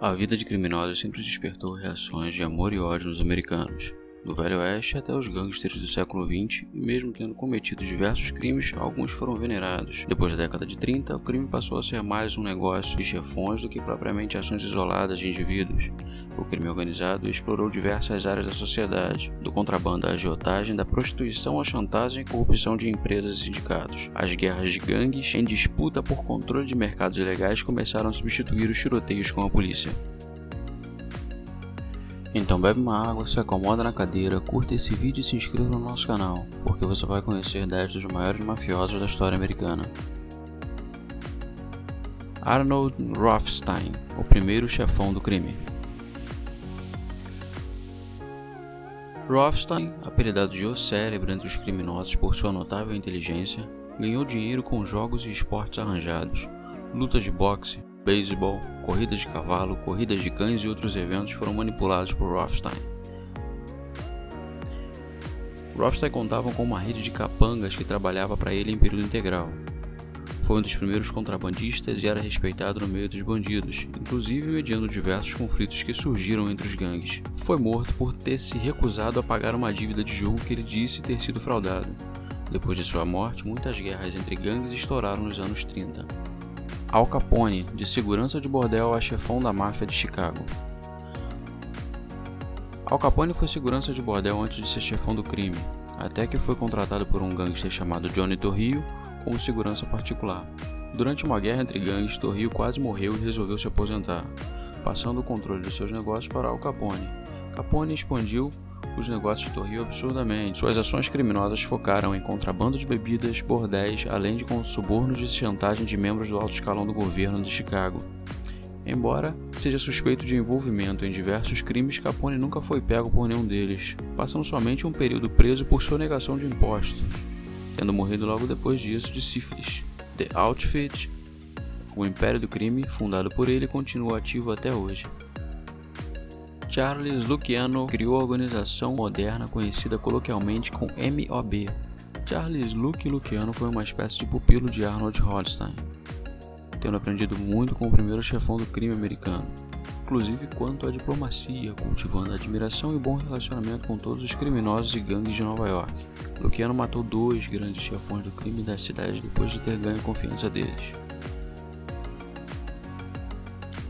A vida de criminosos sempre despertou reações de amor e ódio nos americanos, do Velho Oeste até os gangsters do século XX, e mesmo tendo cometido diversos crimes, alguns foram venerados. Depois da década de 30, o crime passou a ser mais um negócio de chefões do que propriamente ações isoladas de indivíduos. O crime organizado explorou diversas áreas da sociedade, do contrabando à agiotagem, da prostituição à chantagem e corrupção de empresas e sindicatos. As guerras de gangues, em disputa por controle de mercados ilegais, começaram a substituir os tiroteios com a polícia. Então bebe uma água, se acomoda na cadeira, curta esse vídeo e se inscreva no nosso canal, porque você vai conhecer 10 dos maiores mafiosos da história americana. Arnold Rothstein, o primeiro chefão do crime. Rothstein, apelidado de O Cérebro entre os criminosos por sua notável inteligência, ganhou dinheiro com jogos e esportes arranjados, lutas de boxe, beisebol, corridas de cavalo, corridas de cães e outros eventos foram manipulados por Rothstein. Rothstein contava com uma rede de capangas que trabalhava para ele em período integral. Foi um dos primeiros contrabandistas e era respeitado no meio dos bandidos, inclusive mediando diversos conflitos que surgiram entre os gangues. Foi morto por ter se recusado a pagar uma dívida de jogo que ele disse ter sido fraudado. Depois de sua morte, muitas guerras entre gangues estouraram nos anos 30. Al Capone, de segurança de bordel a chefão da máfia de Chicago. Al Capone foi segurança de bordel antes de ser chefão do crime, até que foi contratado por um gangster chamado Johnny Torrio como segurança particular. Durante uma guerra entre gangues, Torrio quase morreu e resolveu se aposentar, passando o controle dos seus negócios para Al Capone. Capone expandiu os negócios de Torrio absurdamente. Suas ações criminosas focaram em contrabando de bebidas, bordéis, além de com subornos e chantagem de membros do alto escalão do governo de Chicago. Embora seja suspeito de envolvimento em diversos crimes, Capone nunca foi pego por nenhum deles, passando somente um período preso por sonegação de impostos, tendo morrido logo depois disso de sífilis. The Outfit, o império do crime, fundado por ele, continua ativo até hoje. Charles Luciano criou a organização moderna conhecida coloquialmente com MOB. Charles Luciano foi uma espécie de pupilo de Arnold Rothstein, tendo aprendido muito com o primeiro chefão do crime americano, inclusive quanto à diplomacia, cultivando admiração e bom relacionamento com todos os criminosos e gangues de Nova York. Luciano matou 2 grandes chefões do crime da cidade depois de ter ganho a confiança deles.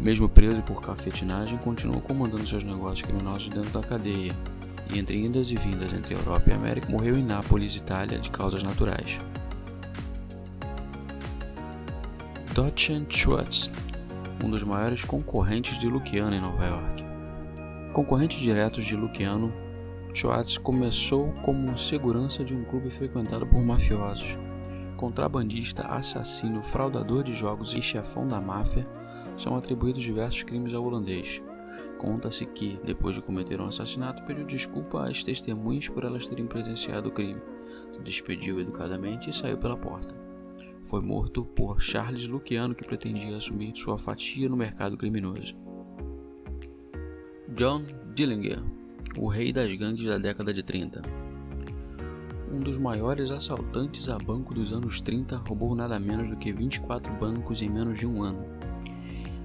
Mesmo preso por cafetinagem, continuou comandando seus negócios criminosos dentro da cadeia, e entre indas e vindas entre a Europa e a América, morreu em Nápoles, Itália, de causas naturais. Dutton Schwartz, um dos maiores concorrentes de Luciano em Nova York. Concorrente direto de Luciano, Schwartz começou como um segurança de um clube frequentado por mafiosos. Contrabandista, assassino, fraudador de jogos e chefão da máfia, são atribuídos diversos crimes ao holandês. Conta-se que, depois de cometer um assassinato, pediu desculpa às testemunhas por elas terem presenciado o crime, se despediu educadamente e saiu pela porta. Foi morto por Charles Luciano, que pretendia assumir sua fatia no mercado criminoso. John Dillinger, o rei das gangues da década de 30. Um dos maiores assaltantes a banco dos anos 30, roubou nada menos do que 24 bancos em menos de um ano.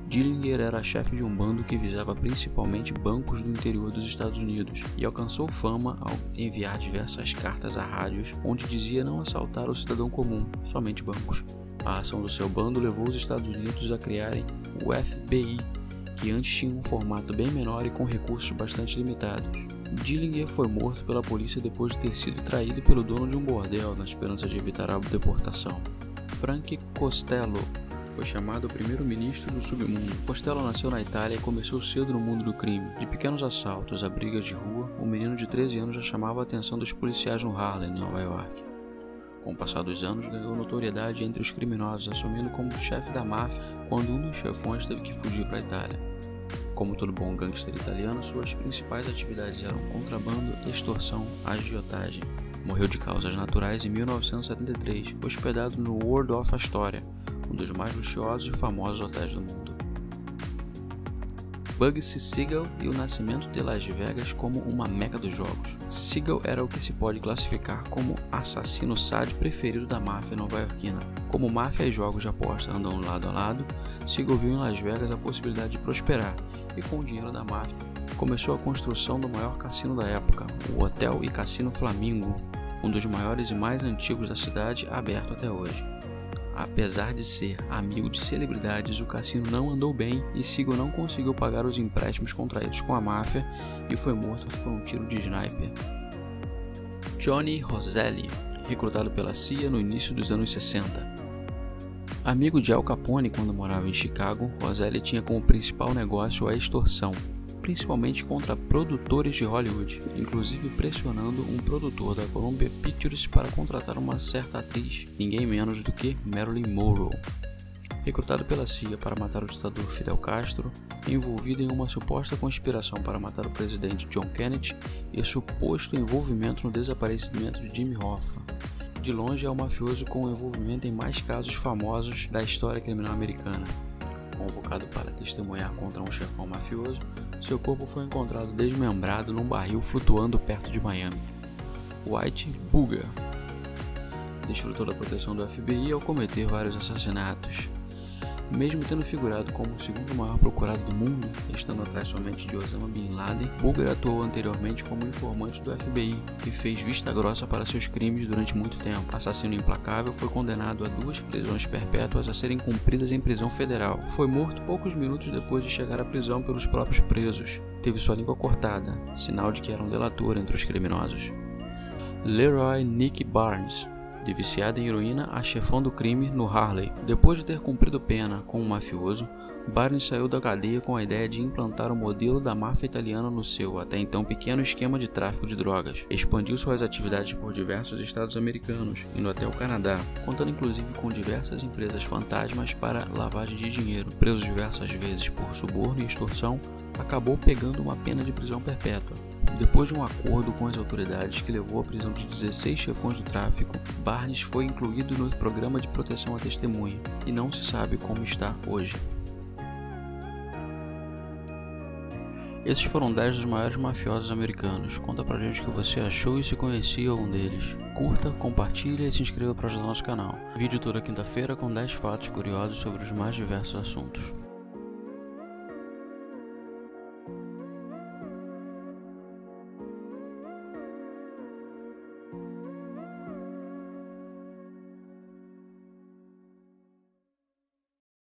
Dillinger era chefe de um bando que visava principalmente bancos do interior dos Estados Unidos e alcançou fama ao enviar diversas cartas a rádios onde dizia não assaltar o cidadão comum, somente bancos. A ação do seu bando levou os Estados Unidos a criarem o FBI, que antes tinha um formato bem menor e com recursos bastante limitados. Dillinger foi morto pela polícia depois de ter sido traído pelo dono de um bordel na esperança de evitar a deportação. Frank Costello foi chamado o primeiro-ministro do submundo. Costello nasceu na Itália e começou cedo no mundo do crime. De pequenos assaltos a brigas de rua, um menino de 13 anos já chamava a atenção dos policiais no Harlem, em Nova York. Com o passar dos anos, ganhou notoriedade entre os criminosos, assumindo como chefe da máfia quando um dos chefões teve que fugir para a Itália. Como todo bom gangster italiano, suas principais atividades eram contrabando, extorsão, agiotagem. Morreu de causas naturais em 1973, hospedado no World of Astoria, um dos mais luxuosos e famosos hotéis do mundo. Bugsy Siegel e o nascimento de Las Vegas como uma meca dos jogos. Siegel era o que se pode classificar como assassino sádico preferido da máfia nova-iorquina. Como máfia e jogos de aposta andam lado a lado, Siegel viu em Las Vegas a possibilidade de prosperar e, com o dinheiro da máfia, começou a construção do maior cassino da época, o Hotel e Cassino Flamingo, um dos maiores e mais antigos da cidade, aberto até hoje. Apesar de ser amigo de celebridades, o cassino não andou bem e Siegel não conseguiu pagar os empréstimos contraídos com a máfia e foi morto por um tiro de sniper. Johnny Roselli, recrutado pela CIA no início dos anos 60. Amigo de Al Capone quando morava em Chicago, Roselli tinha como principal negócio a extorsão, principalmente contra produtores de Hollywood, inclusive pressionando um produtor da Columbia Pictures para contratar uma certa atriz, ninguém menos do que Marilyn Monroe. Recrutado pela CIA para matar o ditador Fidel Castro, envolvido em uma suposta conspiração para matar o presidente John Kennedy e suposto envolvimento no desaparecimento de Jimmy Hoffa. De longe é o mafioso com envolvimento em mais casos famosos da história criminal americana. Convocado para testemunhar contra um chefão mafioso, seu corpo foi encontrado desmembrado num barril flutuando perto de Miami. White Booger desfrutou da proteção do FBI ao cometer vários assassinatos. Mesmo tendo figurado como o segundo maior procurado do mundo, estando atrás somente de Osama Bin Laden, Booger atuou anteriormente como informante do FBI e fez vista grossa para seus crimes durante muito tempo. Assassino implacável, foi condenado a 2 prisões perpétuas a serem cumpridas em prisão federal. Foi morto poucos minutos depois de chegar à prisão pelos próprios presos. Teve sua língua cortada, sinal de que era um delator entre os criminosos. Leroy Nick Barnes, de viciado em heroína a chefão do crime no Harley. Depois de ter cumprido pena com um mafioso, Barnes saiu da cadeia com a ideia de implantar o modelo da máfia italiana no seu, até então, pequeno esquema de tráfico de drogas. Expandiu suas atividades por diversos estados americanos, indo até o Canadá, contando inclusive com diversas empresas fantasmas para lavagem de dinheiro. Preso diversas vezes por suborno e extorsão, acabou pegando uma pena de prisão perpétua. Depois de um acordo com as autoridades que levou à prisão de 16 chefões do tráfico, Barnes foi incluído no programa de proteção à testemunha e não se sabe como está hoje. Esses foram 10 dos maiores mafiosos americanos. Conta pra gente o que você achou e se conhecia algum deles. Curta, compartilha e se inscreva para ajudar nosso canal. Vídeo toda quinta-feira com 10 fatos curiosos sobre os mais diversos assuntos.